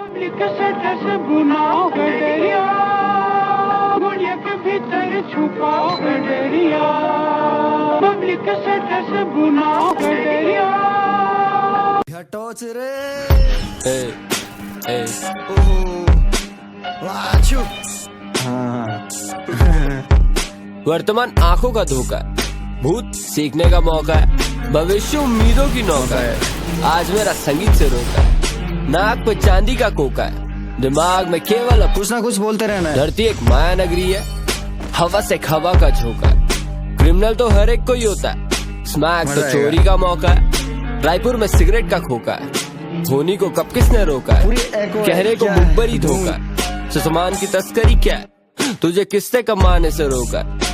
से बुना गडरिया गुड़िया के भीतर छुपा गडरिया पब्लिक से बुना गडरिया टॉर्च रे वर्तमान आंखों का धोखा है, भूत सीखने का मौका है, भविष्य उम्मीदों की नौका है। आज मेरा संगीत से रोका है, नाक पे चांदी का कोका है, दिमाग में केवल कुछ ना कुछ बोलते रहना है। धरती एक माया नगरी है, हवा से हवा का झोंका है। क्रिमिनल तो हर एक कोई होता है, स्मैक तो चोरी का मौका है। रायपुर में सिगरेट का खोका है, धोनी को कब किसने रोका है, चेहरे को मुखबरी धोखा है। सामान की तस्करी क्या है, तुझे किसने कमाने से रोका है।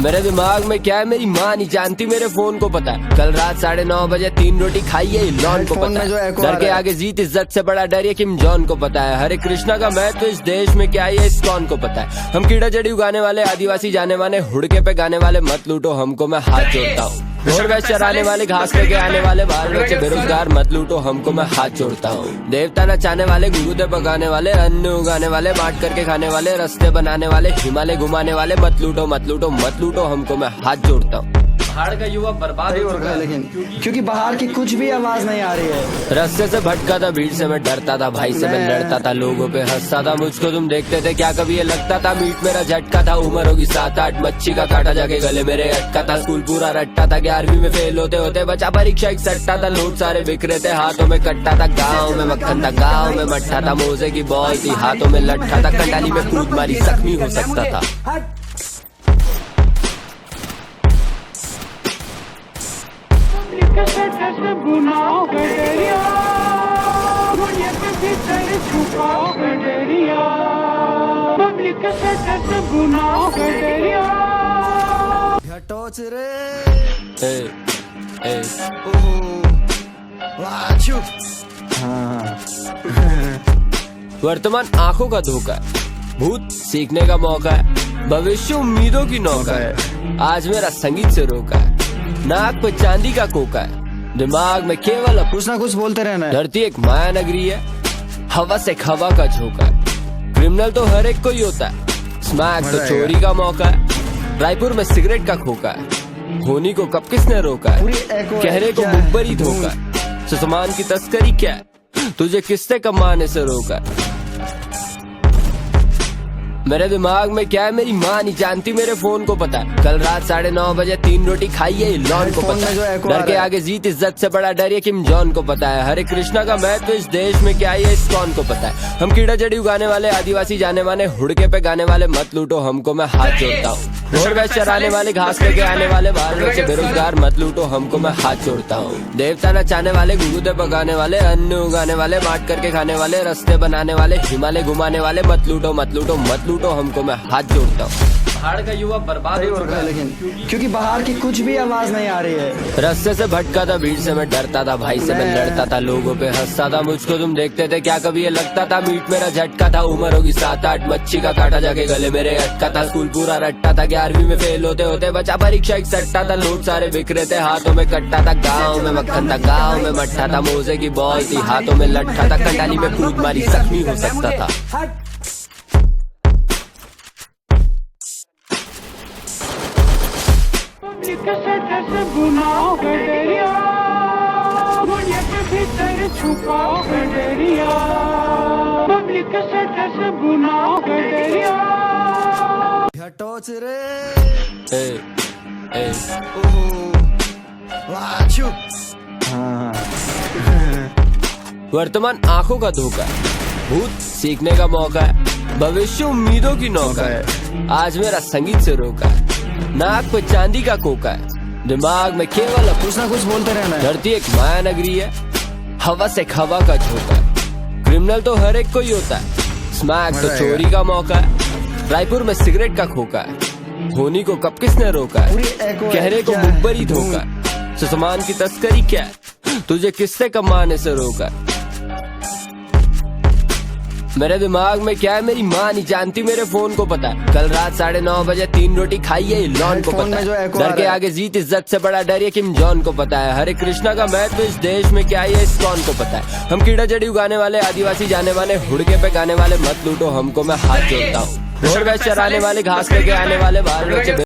मेरे दिमाग में क्या है मेरी माँ नहीं जानती, मेरे फोन को पता है। कल रात 9:30 बजे 3 रोटी खाई है, लॉन को पता है। डर के आगे जीत इज्जत से बड़ा डर ये किम जॉन को पता है। हरे कृष्णा का महत्व इस देश में क्या है इस कौन को पता है। हम कीड़ा जड़ी उगाने वाले आदिवासी जाने माने, हुड़के पे गाने वाले मत लूटो हमको, मैं हाथ जोड़ता हूँ। और वैसे चराने वाले घास लेके आने वाले बाल बच्चे बेरोजगार मत लूटो हमको, मैं हाथ जोड़ता हूँ। देवता नचाने वाले गुरु दे पकाने वाले, अन्न उगाने वाले, बांट करके खाने वाले, रास्ते बनाने वाले, हिमालय घुमाने वाले मत लूटो मत लूटो मत लूटो हमको, मैं हाथ जोड़ता हूँ। पहाड़ का युवा बर्बाद हो चुका है, लेकिन क्योंकि बाहर की कुछ भी आवाज नहीं आ रही है। रास्ते से भटका था, भीड़ से मैं डरता था, भाई से मैं लड़ता था, लोगों पे हंसता था। मुझको तुम देखते थे क्या कभी ये लगता था मीट मेरा झटका था। उम्र होगी 7-8, मच्छी का काटा जाके गले मेरे अटका था। स्कूल पूरा रट्टा था, 11वीं में फेल होते होते बचा परीक्षा एक सट्टा था। लोग सारे बिखरे थे, हाथों में कट्टा था। गाँव में मक्खन था, गाँव में मट्ठा था, मोजे की बॉल थी, हाथों में लट्ठा था। कंडाली में कूद मारी, जख्मी हो सकता था। से बुना गडरिया गुड़िया के भीतर छुपा गडरिया पब्लिक से बुना गडरिया टॉर्च रे वर्तमान आंखों का धोखा है, भूत सीखने का मौका है, भविष्य उम्मीदों की नौका है। आज मेरा संगीत से रोका है, नाक पे चांदी का कोका है, दिमाग में केवल कुछ ना कुछ बोलते रहना है। धरती एक माया नगरी है, हवा से हवा का झोंका है। क्रिमिनल तो हर एक कोई होता है, स्मैक तो चोरी का मौका है। रायपुर में सिगरेट का खोका है, धोनी को कब किसने रोका है, चेहरे को मुखबरी धोखा है। सामान की तस्करी क्या है, तुझे किसने कमाने से रोका है। मेरे दिमाग में क्या है मेरी माँ नहीं जानती, मेरे फोन को पता है। कल रात 9:30 बजे 3 रोटी खाई है, लॉन को पता है। डर के आगे जीत इज्जत से बड़ा डर ये किम जॉन को पता है। हरे कृष्णा का महत्व इस देश में क्या है इस कौन को पता है। हम कीड़ा जड़ी उगाने वाले आदिवासी जाने माने, हुड़के पे गाने वाले मत लूटो हमको, मैं हाथ जोड़ता हूँ। और वैसे चराने वाले घास लेके आने वाले बाल बच्चे बेरोजगार मत लूटो हमको, मैं हाथ जोड़ता हूँ। देवता नचाने वाले गुरु दे पकाने वाले, अन्न उगाने वाले, बांट करके खाने वाले, रास्ते बनाने वाले, हिमालय घुमाने वाले मत लूटो मत लूटो मत लूटो हमको, मैं हाथ जोड़ता हूँ। पहाड़ का युवा बर्बाद हो चुका है, लेकिन क्योंकि बाहर की कुछ भी आवाज नहीं आ रही है। रास्ते से भटका था, भीड़ से मैं डरता था, भाई से मैं लड़ता था, लोगों पे हंसता था। मुझको तुम देखते थे क्या कभी ये लगता था मीट मेरा झटका था। उम्र होगी 7-8, मच्छी का काटा जाके गले मेरे अटका था। स्कूल पूरा रट्टा था, 11वीं में फेल होते होते बचा परीक्षा एक सट्टा था। लोग सारे बिखरे थे, हाथों में कट्टा था। गाँव में मक्खन था, गाँव में मट्ठा था, मोजे की बॉल थी, हाथों में लट्ठा था। कंडाली में कूद मारी, जख्मी हो सकता था। से बुना गडरिया गुड़िया के भीतर छुपा गडरिया पब्लिक से बुना गडरिया टॉर्च रे वर्तमान आंखों का धोखा है, भूत सीखने का मौका है, भविष्य उम्मीदों की नौका है। आज मेरा संगीत से रोका है, नाक पे चांदी का कोका है, दिमाग में केवल कुछ ना कुछ बोलते रहना है। धरती एक माया नगरी है, हवा से हवा का झोंका है। क्रिमिनल तो हर एक कोई होता है, स्मैक तो चोरी का मौका है। रायपुर में सिगरेट का खोका है, धोनी को कब किसने रोका है, चेहरे को मुखबरी धोखा है। सामान की तस्करी क्या है, तुझे किसने कमाने से रोका है। मेरे दिमाग में क्या है मेरी माँ नहीं जानती, मेरे फोन को पता है। कल रात 9:30 बजे 3 रोटी खाई है, लॉन को पता है। डर के आगे जीत इज्जत से बड़ा डर ये किम जॉन को पता है। हरे कृष्णा का महत्व इस देश में क्या है इस कौन को पता है। हम कीड़ा जड़ी उगाने वाले, आदिवासी जाने वाले, हुड़के पे गाने वाले, मत लूटो हमको मैं हाथ जोड़ता हूँ। रोड पे चराने वाले, घास लेके आने वाले, बाहर बच्चे